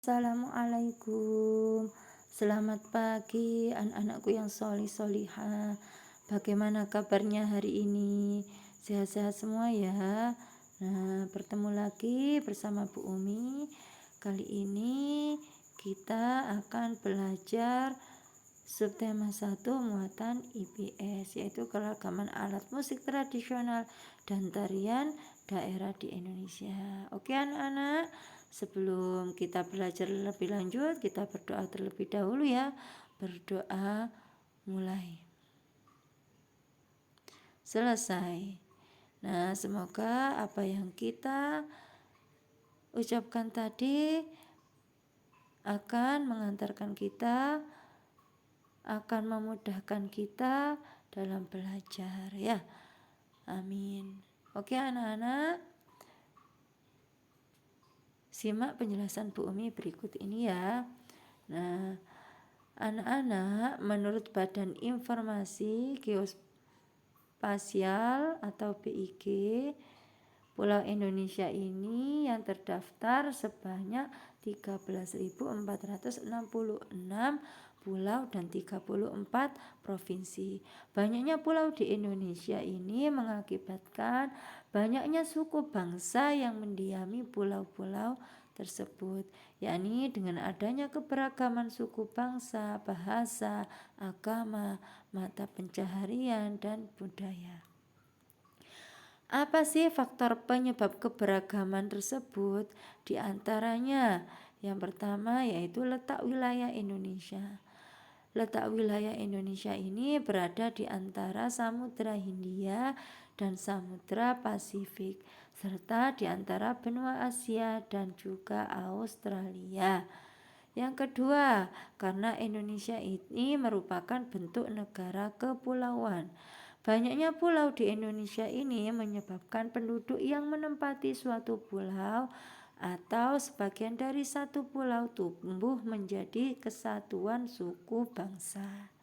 Assalamualaikum. Selamat pagi anak-anakku yang solih-solihah. Bagaimana kabarnya hari ini? Sehat-sehat semua ya. Nah, bertemu lagi bersama Bu Umi. Kali ini kita akan belajar subtema 1 muatan IPS, yaitu keragaman alat musik tradisional dan tarian daerah di Indonesia. Oke anak-anak, sebelum kita belajar lebih lanjut, kita berdoa terlebih dahulu ya. Berdoa mulai. Selesai. Nah, semoga apa yang kita ucapkan tadi akan mengantarkan kita, akan memudahkan kita dalam belajar ya. Amin. Oke anak-anak, simak penjelasan Bu Umi berikut ini ya. Nah, anak-anak, menurut Badan Informasi Geospasial atau BIG, Pulau Indonesia ini yang terdaftar sebanyak 13.466 pulau dan 34 provinsi. Banyaknya pulau di Indonesia ini mengakibatkan banyaknya suku bangsa yang mendiami pulau-pulau tersebut, yakni dengan adanya keberagaman suku bangsa, bahasa, agama, mata pencaharian, dan budaya. Apa sih faktor penyebab keberagaman tersebut? Di antaranya, yang pertama yaitu letak wilayah Indonesia. Letak wilayah Indonesia ini berada di antara Samudra Hindia dan Samudra Pasifik, serta di antara benua Asia dan juga Australia. Yang kedua, karena Indonesia ini merupakan bentuk negara kepulauan. Banyaknya pulau di Indonesia ini menyebabkan penduduk yang menempati suatu pulau atau sebagian dari satu pulau tumbuh menjadi kesatuan suku bangsa.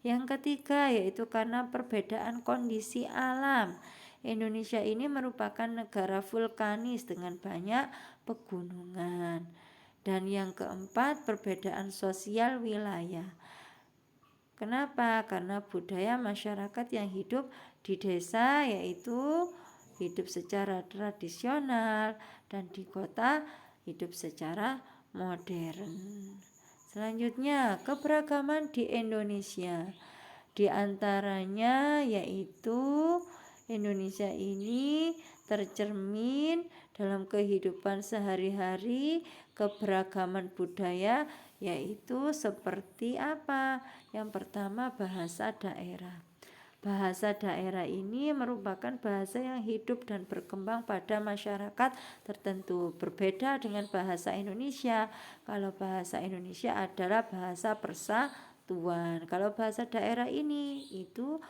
Yang ketiga yaitu karena perbedaan kondisi alam. Indonesia ini merupakan negara vulkanis dengan banyak pegunungan. Dan yang keempat, perbedaan sosial wilayah. Kenapa? Karena budaya masyarakat yang hidup di desa yaitu hidup secara tradisional dan di kota hidup secara modern. Selanjutnya, keberagaman di Indonesia. Di antaranya yaitu Indonesia ini tercermin dalam kehidupan sehari-hari, keberagaman budaya yaitu seperti apa? Yang pertama, bahasa daerah. Bahasa daerah ini merupakan bahasa yang hidup dan berkembang pada masyarakat tertentu. Berbeda dengan bahasa Indonesia. Kalau bahasa Indonesia adalah bahasa persatuan. Kalau bahasa daerah ini itu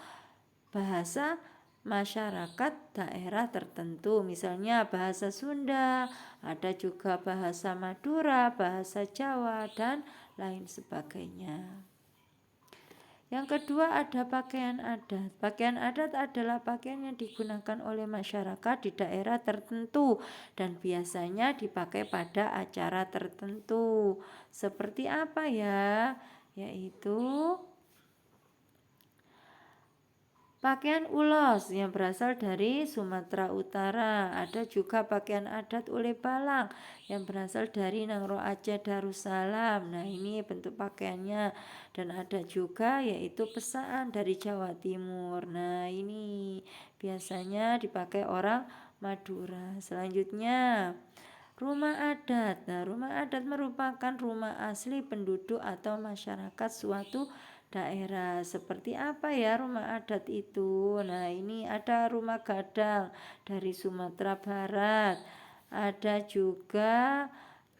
bahasa masyarakat daerah tertentu, misalnya bahasa Sunda, ada juga bahasa Madura, bahasa Jawa, dan lain sebagainya. Yang kedua ada pakaian adat. Pakaian adat adalah pakaian yang digunakan oleh masyarakat di daerah tertentu dan biasanya dipakai pada acara tertentu. Seperti apa ya? Yaitu pakaian ulos yang berasal dari Sumatera Utara. Ada juga pakaian adat Ule Balang yang berasal dari Nangro Aceh Darussalam. Nah, ini bentuk pakaiannya. Dan ada juga yaitu pesaan dari Jawa Timur. Nah, ini biasanya dipakai orang Madura. Selanjutnya, rumah adat. Nah, rumah adat merupakan rumah asli penduduk atau masyarakat suatu daerah. Seperti apa ya rumah adat itu? Nah, ini ada rumah gadang dari Sumatera Barat. Ada juga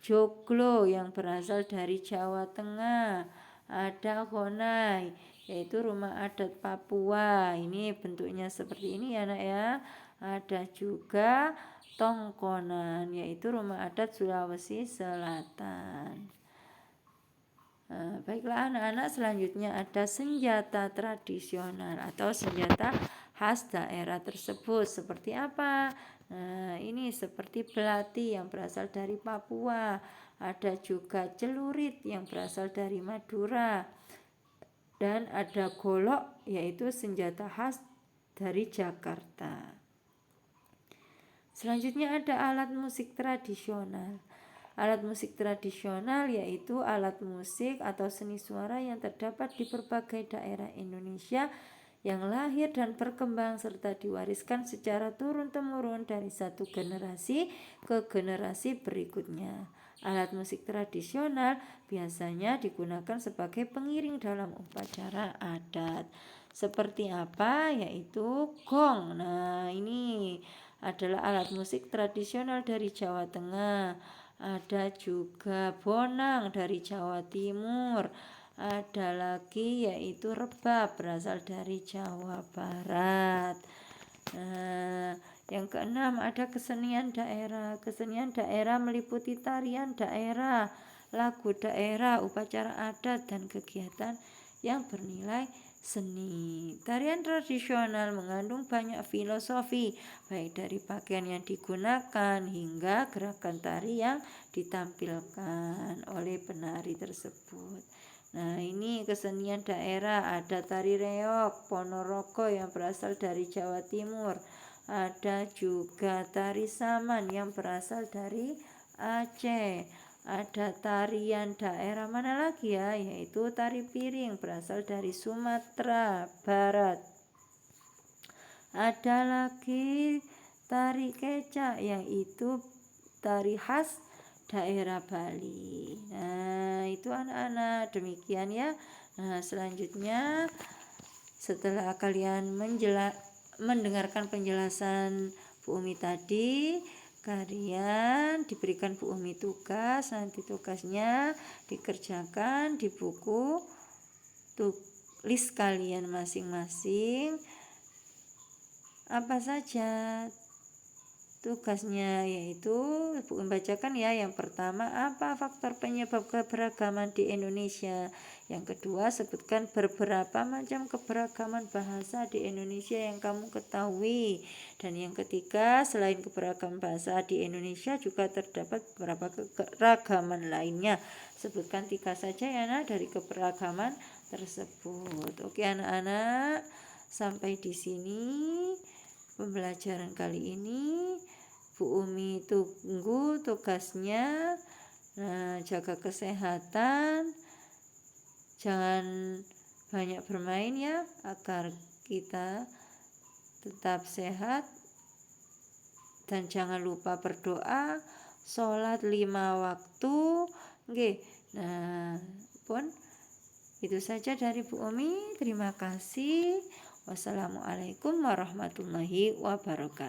joglo yang berasal dari Jawa Tengah. Ada honai yaitu rumah adat Papua. Ini bentuknya seperti ini ya nak ya. Ada juga tongkonan yaitu rumah adat Sulawesi Selatan. Nah, baiklah anak-anak, selanjutnya ada senjata tradisional atau senjata khas daerah tersebut. Seperti apa? Nah, ini seperti belati yang berasal dari Papua. ada juga celurit yang berasal dari Madura, dan ada golok yaitu senjata khas dari Jakarta. Selanjutnya ada alat musik tradisional. Alat musik tradisional yaitu alat musik atau seni suara yang terdapat di berbagai daerah Indonesia yang lahir dan berkembang serta diwariskan secara turun-temurun dari satu generasi ke generasi berikutnya. Alat musik tradisional biasanya digunakan sebagai pengiring dalam upacara adat. Seperti apa? Yaitu gong. Nah, ini adalah alat musik tradisional dari Jawa Tengah. Ada juga bonang dari Jawa Timur. Ada lagi yaitu rebab berasal dari Jawa Barat. Nah, yang keenam ada kesenian daerah. Kesenian daerah meliputi tarian daerah, lagu daerah, upacara adat, dan kegiatan yang bernilai seni. Tarian tradisional mengandung banyak filosofi, baik dari pakaian yang digunakan hingga gerakan tari yang ditampilkan oleh penari tersebut. Nah, ini kesenian daerah, ada tari reog, ponorogo yang berasal dari Jawa Timur. Ada juga tari saman yang berasal dari Aceh. Ada tarian daerah mana lagi ya, yaitu tari piring berasal dari Sumatera Barat. Ada lagi tari kecak yang itu tari khas daerah Bali. Nah, itu anak-anak, demikian ya. Nah, selanjutnya setelah kalian mendengarkan penjelasan Bu Umi tadi, kalian diberikan Bu Umi tugas. Nanti tugasnya dikerjakan di buku tulis kalian masing-masing. Apa saja tugasnya, yaitu Bu bacakan ya. Yang pertama, apa faktor penyebab keberagaman di Indonesia? Yang kedua, sebutkan beberapa macam keberagaman bahasa di Indonesia yang kamu ketahui. Dan yang ketiga, selain keberagaman bahasa di Indonesia juga terdapat beberapa keberagaman lainnya. Sebutkan 3 saja ya nak dari keberagaman tersebut. Oke anak-anak, sampai di sini pembelajaran kali ini. Bu Umi tunggu tugasnya. Nah, jaga kesehatan, jangan banyak bermain ya, agar kita tetap sehat. Dan jangan lupa berdoa, sholat 5 waktu. Oke, nah pun itu saja dari Bu Umi. Terima kasih. Wassalamualaikum warahmatullahi wabarakatuh.